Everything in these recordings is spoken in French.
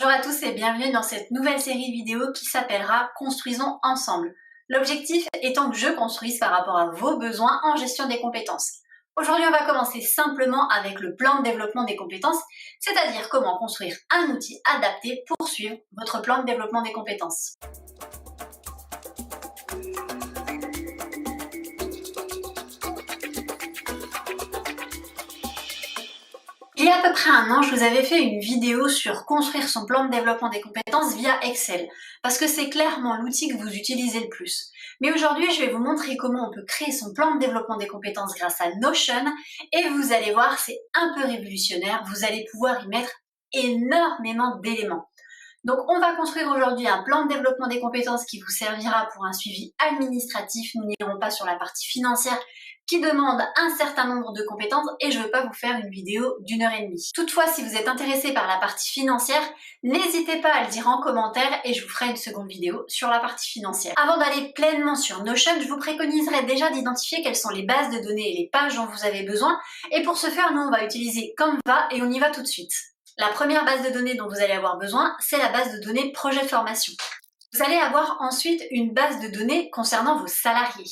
Bonjour à tous et bienvenue dans cette nouvelle série vidéo qui s'appellera Construisons ensemble. L'objectif étant que je construise par rapport à vos besoins en gestion des compétences. Aujourd'hui, on va commencer simplement avec le plan de développement des compétences, c'est-à-dire comment construire un outil adapté pour suivre votre plan de développement des compétences. Il y a à peu près un an, je vous avais fait une vidéo sur construire son plan de développement des compétences via Excel, parce que c'est clairement l'outil que vous utilisez le plus. Mais aujourd'hui, je vais vous montrer comment on peut créer son plan de développement des compétences grâce à Notion, et vous allez voir, c'est un peu révolutionnaire, vous allez pouvoir y mettre énormément d'éléments. Donc on va construire aujourd'hui un plan de développement des compétences qui vous servira pour un suivi administratif. Nous n'irons pas sur la partie financière qui demande un certain nombre de compétences et je ne veux pas vous faire une vidéo d'1h30. Toutefois, si vous êtes intéressé par la partie financière, n'hésitez pas à le dire en commentaire et je vous ferai une seconde vidéo sur la partie financière. Avant d'aller pleinement sur Notion, je vous préconiserais déjà d'identifier quelles sont les bases de données et les pages dont vous avez besoin. Et pour ce faire, nous on va utiliser Canva et on y va tout de suite. La première base de données dont vous allez avoir besoin, c'est la base de données projet de formation. Vous allez avoir ensuite une base de données concernant vos salariés.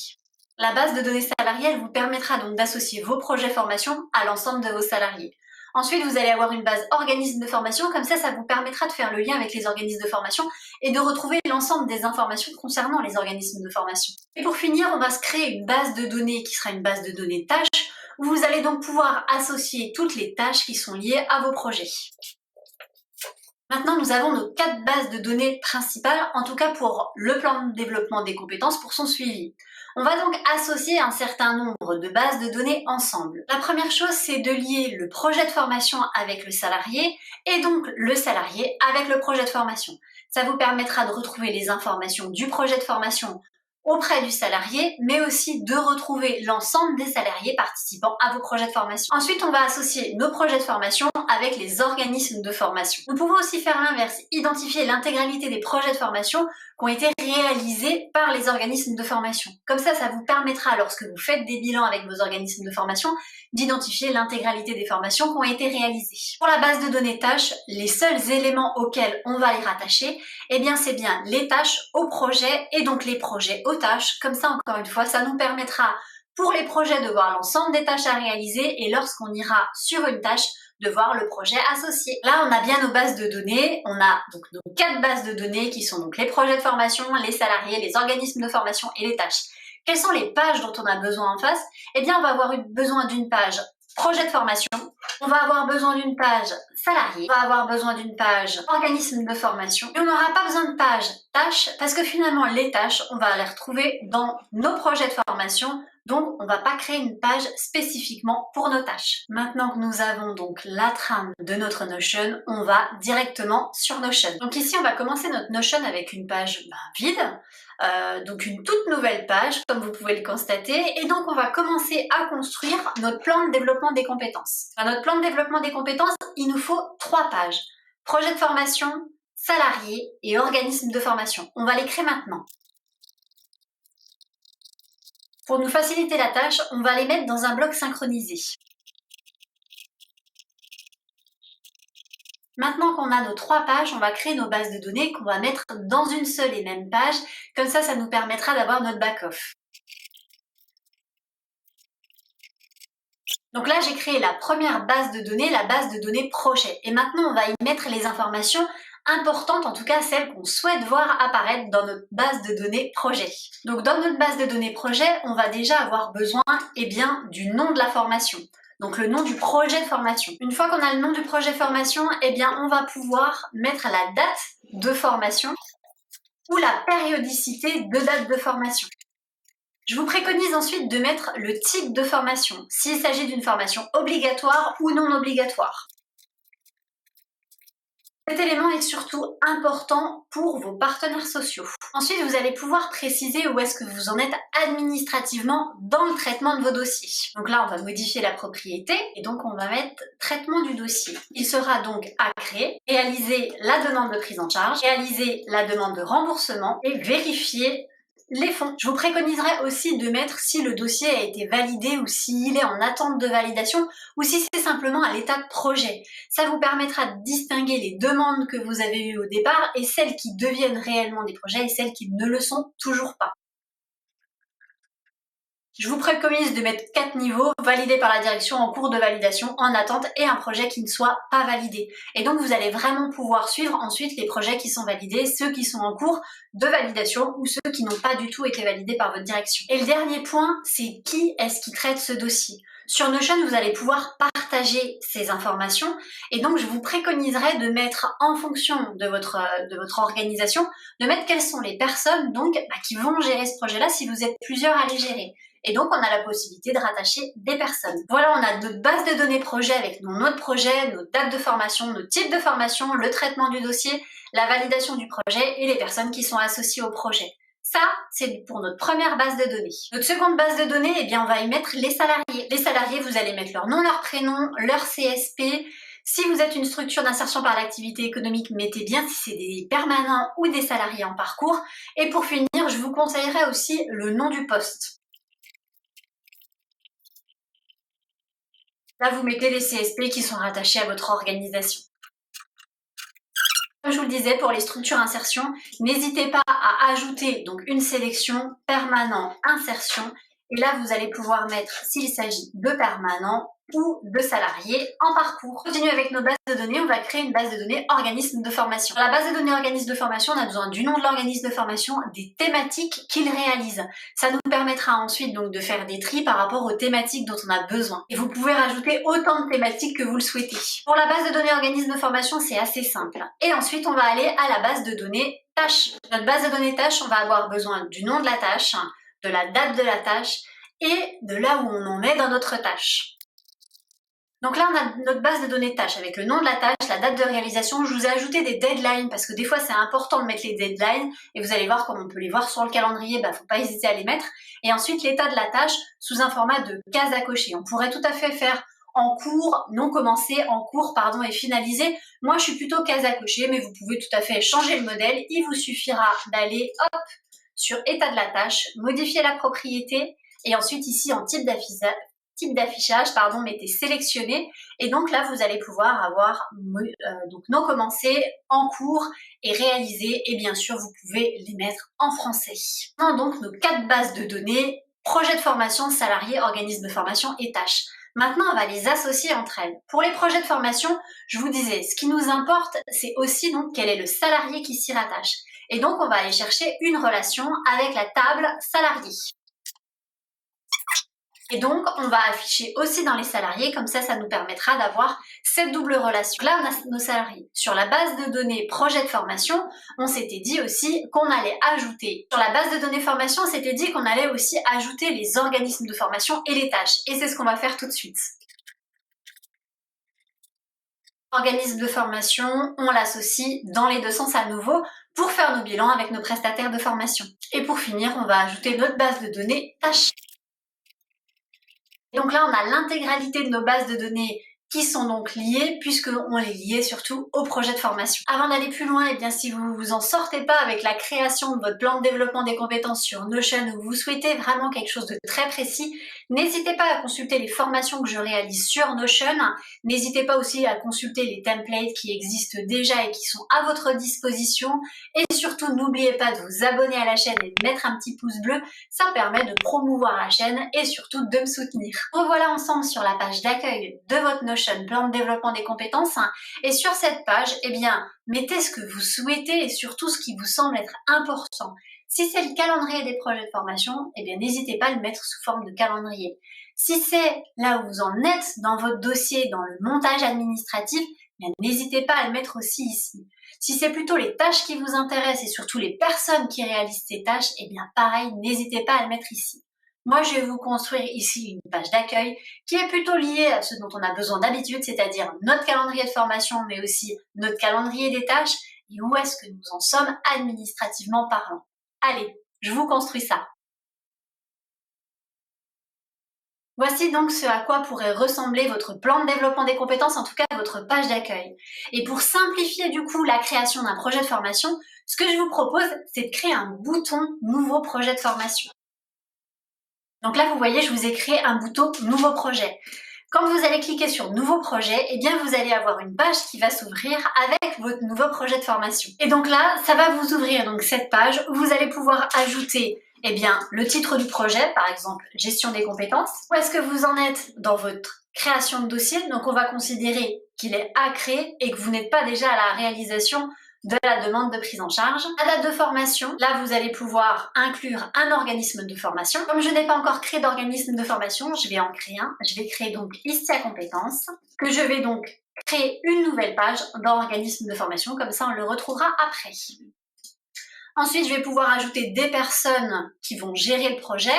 La base de données salariée, elle vous permettra donc d'associer vos projets formation à l'ensemble de vos salariés. Ensuite, vous allez avoir une base organisme de formation, comme ça vous permettra de faire le lien avec les organismes de formation et de retrouver l'ensemble des informations concernant les organismes de formation. Et pour finir, on va se créer une base de données qui sera une base de données tâches, où vous allez donc pouvoir associer toutes les tâches qui sont liées à vos projets. Maintenant, nous avons nos 4 bases de données principales, en tout cas pour le plan de développement des compétences pour son suivi. On va donc associer un certain nombre de bases de données ensemble. La première chose, c'est de lier le projet de formation avec le salarié et donc le salarié avec le projet de formation. Ça vous permettra de retrouver les informations du projet de formation auprès du salarié, mais aussi de retrouver l'ensemble des salariés participant à vos projets de formation. Ensuite, on va associer nos projets de formation avec les organismes de formation. Nous pouvons aussi faire l'inverse, identifier l'intégralité des projets de formation qui ont été réalisés par les organismes de formation. Comme ça vous permettra, lorsque vous faites des bilans avec vos organismes de formation, d'identifier l'intégralité des formations qui ont été réalisées. Pour la base de données tâches, les seuls éléments auxquels on va les rattacher, c'est bien les tâches au projet et donc les projets aux tâches. Comme ça, encore une fois, ça nous permettra pour les projets de voir l'ensemble des tâches à réaliser et lorsqu'on ira sur une tâche, de voir le projet associé. Là, on a bien nos bases de données. On a donc nos 4 bases de données qui sont donc les projets de formation, les salariés, les organismes de formation et les tâches. Quelles sont les pages dont on a besoin en face? On va avoir besoin d'une page projet de formation, on va avoir besoin d'une page salarié, on va avoir besoin d'une page organisme de formation et on n'aura pas besoin de page tâches parce que finalement les tâches, on va les retrouver dans nos projets de formation. Donc, on ne va pas créer une page spécifiquement pour nos tâches. Maintenant que nous avons donc la trame de notre Notion, on va directement sur Notion. Donc ici, on va commencer notre Notion avec une page vide, donc une toute nouvelle page, comme vous pouvez le constater. Et donc, on va commencer à construire notre plan de développement des compétences. Dans notre plan de développement des compétences, il nous faut 3 pages. Projet de formation, salarié et organisme de formation. On va les créer maintenant. Pour nous faciliter la tâche, on va les mettre dans un bloc synchronisé. Maintenant qu'on a nos 3 pages, on va créer nos bases de données qu'on va mettre dans une seule et même page. Comme ça nous permettra d'avoir notre back-off. Donc là, j'ai créé la première base de données, la base de données projet. Et maintenant, on va y mettre les informations importantes, en tout cas celles qu'on souhaite voir apparaître dans notre base de données projet. Donc dans notre base de données projet, on va déjà avoir besoin du nom de la formation. Donc le nom du projet de formation. Une fois qu'on a le nom du projet de formation, on va pouvoir mettre la date de formation ou la périodicité de date de formation. Je vous préconise ensuite de mettre le type de formation, s'il s'agit d'une formation obligatoire ou non obligatoire. Cet élément est surtout important pour vos partenaires sociaux. Ensuite, vous allez pouvoir préciser où est-ce que vous en êtes administrativement dans le traitement de vos dossiers. Donc là, on va modifier la propriété et donc on va mettre traitement du dossier. Il sera donc à créer, réaliser la demande de prise en charge, réaliser la demande de remboursement et vérifier les fonds. Je vous préconiserais aussi de mettre si le dossier a été validé ou s'il est en attente de validation ou si c'est simplement à l'état de projet. Ça vous permettra de distinguer les demandes que vous avez eues au départ et celles qui deviennent réellement des projets et celles qui ne le sont toujours pas. Je vous préconise de mettre 4 niveaux, validés par la direction, en cours de validation, en attente et un projet qui ne soit pas validé. Et donc vous allez vraiment pouvoir suivre ensuite les projets qui sont validés, ceux qui sont en cours de validation ou ceux qui n'ont pas du tout été validés par votre direction. Et le dernier point, c'est qui est-ce qui traite ce dossier. Sur Notion, vous allez pouvoir partager ces informations et donc je vous préconiserais de mettre en fonction de votre organisation, de mettre quelles sont les personnes donc qui vont gérer ce projet-là si vous êtes plusieurs à les gérer. Et donc, on a la possibilité de rattacher des personnes. Voilà, on a notre base de données projet avec nos noms de projet, nos dates de formation, nos types de formation, le traitement du dossier, la validation du projet et les personnes qui sont associées au projet. Ça, c'est pour notre première base de données. Notre seconde base de données, eh bien, on va y mettre les salariés. Les salariés, vous allez mettre leur nom, leur prénom, leur CSP. Si vous êtes une structure d'insertion par l'activité économique, mettez bien si c'est des permanents ou des salariés en parcours. Et pour finir, je vous conseillerais aussi le nom du poste. Là, vous mettez les CSP qui sont rattachés à votre organisation. Comme je vous le disais, pour les structures insertion, n'hésitez pas à ajouter donc une sélection permanent insertion. Et là, vous allez pouvoir mettre s'il s'agit de permanent ou de salariés en parcours. On continue avec nos bases de données, on va créer une base de données organisme de formation. Dans la base de données organisme de formation, on a besoin du nom de l'organisme de formation, des thématiques qu'il réalise. Ça nous permettra ensuite donc de faire des tris par rapport aux thématiques dont on a besoin. Et vous pouvez rajouter autant de thématiques que vous le souhaitez. Pour la base de données organisme de formation, c'est assez simple. Et ensuite, on va aller à la base de données tâches. Notre base de données tâches, on va avoir besoin du nom de la tâche, de la date de la tâche et de là où on en est dans notre tâche. Donc là, on a notre base de données tâches avec le nom de la tâche, la date de réalisation. Je vous ai ajouté des deadlines parce que des fois, c'est important de mettre les deadlines et vous allez voir comme on peut les voir sur le calendrier, faut pas hésiter à les mettre. Et ensuite, l'état de la tâche sous un format de case à cocher. On pourrait tout à fait faire en cours, non commencé, en cours, pardon, et finalisé. Moi, je suis plutôt case à cocher, mais vous pouvez tout à fait changer le modèle. Il vous suffira d'aller, hop, sur état de la tâche, modifier la propriété et ensuite ici en type d'affichage, mettez sélectionné et donc là vous allez pouvoir avoir donc non commencé, en cours et réalisé et bien sûr vous pouvez les mettre en français. On a donc nos 4 bases de données, projet de formation, salarié, organisme de formation et tâches. Maintenant, on va les associer entre elles. Pour les projets de formation, je vous disais, ce qui nous importe, c'est aussi donc quel est le salarié qui s'y rattache. Et donc, on va aller chercher une relation avec la table salarié. Et donc, on va afficher aussi dans les salariés, comme ça nous permettra d'avoir cette double relation. Là, on a nos salariés. Sur la base de données projet de formation, on s'était dit aussi qu'on allait ajouter. Sur la base de données formation, on s'était dit qu'on allait aussi ajouter les organismes de formation et les tâches. Et c'est ce qu'on va faire tout de suite. Organisme de formation, on l'associe dans les deux sens à nouveau pour faire nos bilans avec nos prestataires de formation. Et pour finir, on va ajouter notre base de données tâches. Donc là, on a l'intégralité de nos bases de données qui sont donc liées, puisqu'on les liait surtout au projet de formation. Avant d'aller plus loin, si vous vous en sortez pas avec la création de votre plan de développement des compétences sur Notion ou vous souhaitez vraiment quelque chose de très précis, n'hésitez pas à consulter les formations que je réalise sur Notion. N'hésitez pas aussi à consulter les templates qui existent déjà et qui sont à votre disposition. Et surtout, n'oubliez pas de vous abonner à la chaîne et de mettre un petit pouce bleu. Ça permet de promouvoir la chaîne et surtout de me soutenir. Revoilà ensemble sur la page d'accueil de votre Notion plan de développement des compétences et sur cette page, mettez ce que vous souhaitez et surtout ce qui vous semble être important. Si c'est le calendrier des projets de formation, n'hésitez pas à le mettre sous forme de calendrier. Si c'est là où vous en êtes dans votre dossier, dans le montage administratif, n'hésitez pas à le mettre aussi ici. Si c'est plutôt les tâches qui vous intéressent et surtout les personnes qui réalisent ces tâches, pareil, n'hésitez pas à le mettre ici. Moi, je vais vous construire ici une page d'accueil qui est plutôt liée à ce dont on a besoin d'habitude, c'est-à-dire notre calendrier de formation, mais aussi notre calendrier des tâches et où est-ce que nous en sommes administrativement parlant. Allez, je vous construis ça. Voici donc ce à quoi pourrait ressembler votre plan de développement des compétences, en tout cas votre page d'accueil. Et pour simplifier du coup la création d'un projet de formation, ce que je vous propose, c'est de créer un bouton Nouveau projet de formation. Donc là, vous voyez, je vous ai créé un bouton Nouveau projet. Quand vous allez cliquer sur Nouveau projet, eh bien vous allez avoir une page qui va s'ouvrir avec votre nouveau projet de formation. Et donc là, ça va vous ouvrir donc cette page où vous allez pouvoir ajouter eh bien, le titre du projet, par exemple gestion des compétences. Où est-ce que vous en êtes dans votre création de dossier? Donc on va considérer qu'il est à créer et que vous n'êtes pas déjà à la réalisation de la demande de prise en charge. La date de formation, là vous allez pouvoir inclure un organisme de formation. Comme je n'ai pas encore créé d'organisme de formation, je vais en créer un. Je vais créer donc Istia Compétences, que je vais donc créer une nouvelle page d'organisme de formation, comme ça on le retrouvera après. Ensuite, je vais pouvoir ajouter des personnes qui vont gérer le projet,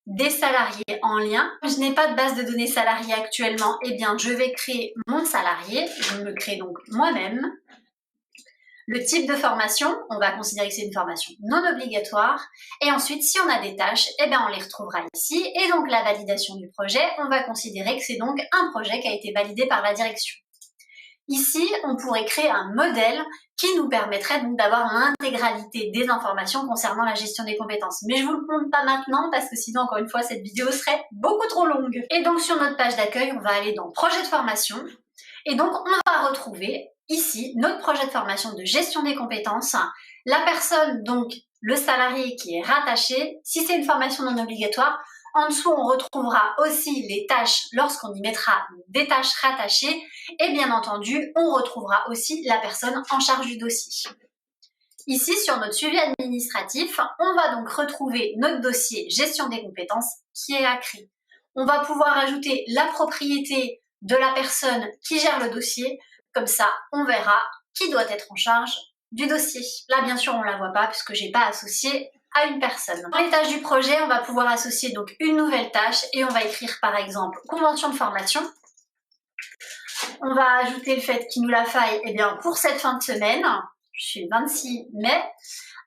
des salariés en lien. Je n'ai pas de base de données salariés actuellement, eh bien je vais créer mon salarié, je me crée donc moi-même. Le type de formation, on va considérer que c'est une formation non obligatoire. Et ensuite, si on a des tâches, eh bien, on les retrouvera ici. Et donc, la validation du projet, on va considérer que c'est donc un projet qui a été validé par la direction. Ici, on pourrait créer un modèle qui nous permettrait donc d'avoir l'intégralité des informations concernant la gestion des compétences. Mais je vous le montre pas maintenant parce que sinon, encore une fois, cette vidéo serait beaucoup trop longue. Et donc, sur notre page d'accueil, on va aller dans Projet de formation. Et donc, on va retrouver ici notre projet de formation de gestion des compétences. La personne, donc le salarié qui est rattaché, si c'est une formation non obligatoire, en dessous, on retrouvera aussi les tâches lorsqu'on y mettra des tâches rattachées. Et bien entendu, on retrouvera aussi la personne en charge du dossier. Ici, sur notre suivi administratif, on va donc retrouver notre dossier gestion des compétences qui est à créer. On va pouvoir ajouter la propriété de la personne qui gère le dossier. Comme ça, on verra qui doit être en charge du dossier. Là, bien sûr, on ne la voit pas puisque je n'ai pas associé à une personne. Dans les tâches du projet, on va pouvoir associer donc une nouvelle tâche et on va écrire par exemple convention de formation. On va ajouter le fait qu'il nous la faille eh bien, pour cette fin de semaine. Je suis le 26 mai.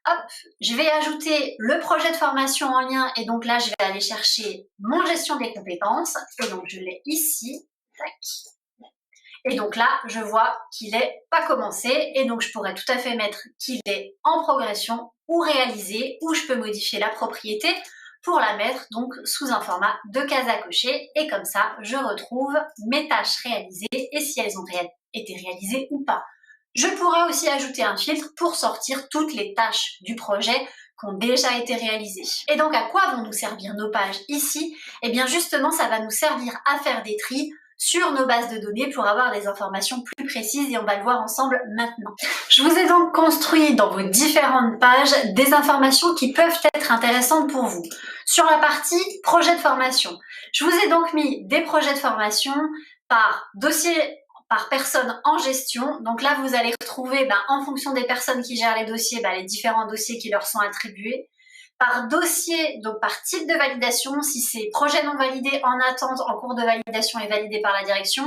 Hop, je vais ajouter le projet de formation en lien et donc là, je vais aller chercher mon gestion des compétences et donc je l'ai ici. Tac. Et donc là, je vois qu'il n'est pas commencé et donc je pourrais tout à fait mettre qu'il est en progression ou réalisé ou je peux modifier la propriété pour la mettre donc sous un format de case à cocher et comme ça, je retrouve mes tâches réalisées et si elles ont été réalisées ou pas. Je pourrais aussi ajouter un filtre pour sortir toutes les tâches du projet qui ont déjà été réalisées. Et donc, à quoi vont nous servir nos pages ici? Eh bien, justement, ça va nous servir à faire des tris sur nos bases de données pour avoir des informations plus précises et on va le voir ensemble maintenant. Je vous ai donc construit dans vos différentes pages des informations qui peuvent être intéressantes pour vous. Sur la partie projet de formation, je vous ai donc mis des projets de formation par dossier, par personne en gestion. Donc là, vous allez retrouver, en fonction des personnes qui gèrent les dossiers, les différents dossiers qui leur sont attribués. Par dossier, donc par type de validation, si c'est projet non validé en attente, en cours de validation et validé par la direction.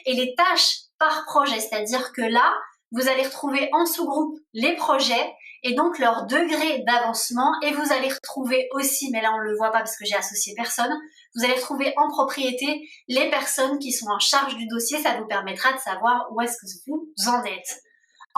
Et les tâches par projet, c'est-à-dire que là, vous allez retrouver en sous-groupe les projets et donc leur degré d'avancement. Et vous allez retrouver aussi, mais là on ne le voit pas parce que j'ai associé personne, vous allez retrouver en propriété les personnes qui sont en charge du dossier. Ça vous permettra de savoir où est-ce que vous en êtes.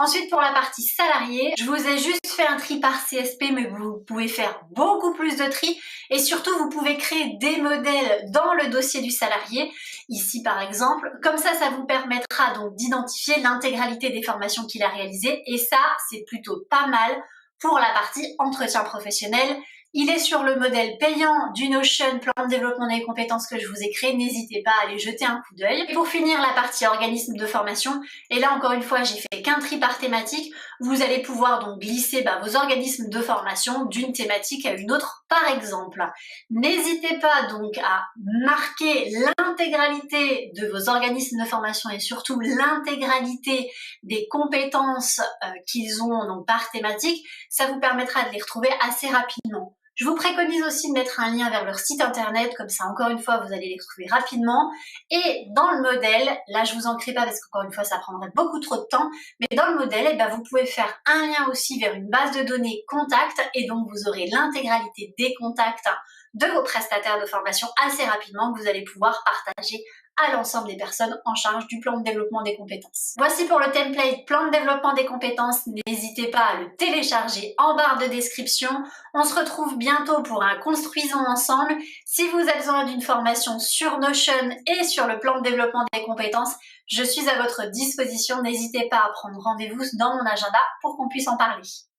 Ensuite, pour la partie salarié, je vous ai juste fait un tri par CSP, mais vous pouvez faire beaucoup plus de tri. Et surtout, vous pouvez créer des modèles dans le dossier du salarié. Ici, par exemple, comme ça vous permettra donc d'identifier l'intégralité des formations qu'il a réalisées. Et ça, c'est plutôt pas mal pour la partie entretien professionnel. Il est sur le modèle payant du Notion plan de développement des compétences que je vous ai créé. N'hésitez pas à aller jeter un coup d'œil. Et pour finir, la partie organisme de formation. Et là, encore une fois, j'ai fait qu'un tri par thématique. Vous allez pouvoir donc glisser vos organismes de formation d'une thématique à une autre, par exemple. N'hésitez pas donc à marquer l'intégralité de vos organismes de formation et surtout l'intégralité des compétences qu'ils ont donc par thématique. Ça vous permettra de les retrouver assez rapidement. Je vous préconise aussi de mettre un lien vers leur site internet, comme ça encore une fois vous allez les trouver rapidement. Et dans le modèle, là je vous en crée pas parce qu'encore une fois ça prendrait beaucoup trop de temps, mais dans le modèle, vous pouvez faire un lien aussi vers une base de données contact et donc vous aurez l'intégralité des contacts de vos prestataires de formation assez rapidement que vous allez pouvoir partager à l'ensemble des personnes en charge du plan de développement des compétences. Voici pour le template plan de développement des compétences. N'hésitez pas à le télécharger en barre de description. On se retrouve bientôt pour un Construisons ensemble. Si vous avez besoin d'une formation sur Notion et sur le plan de développement des compétences, je suis à votre disposition. N'hésitez pas à prendre rendez-vous dans mon agenda pour qu'on puisse en parler.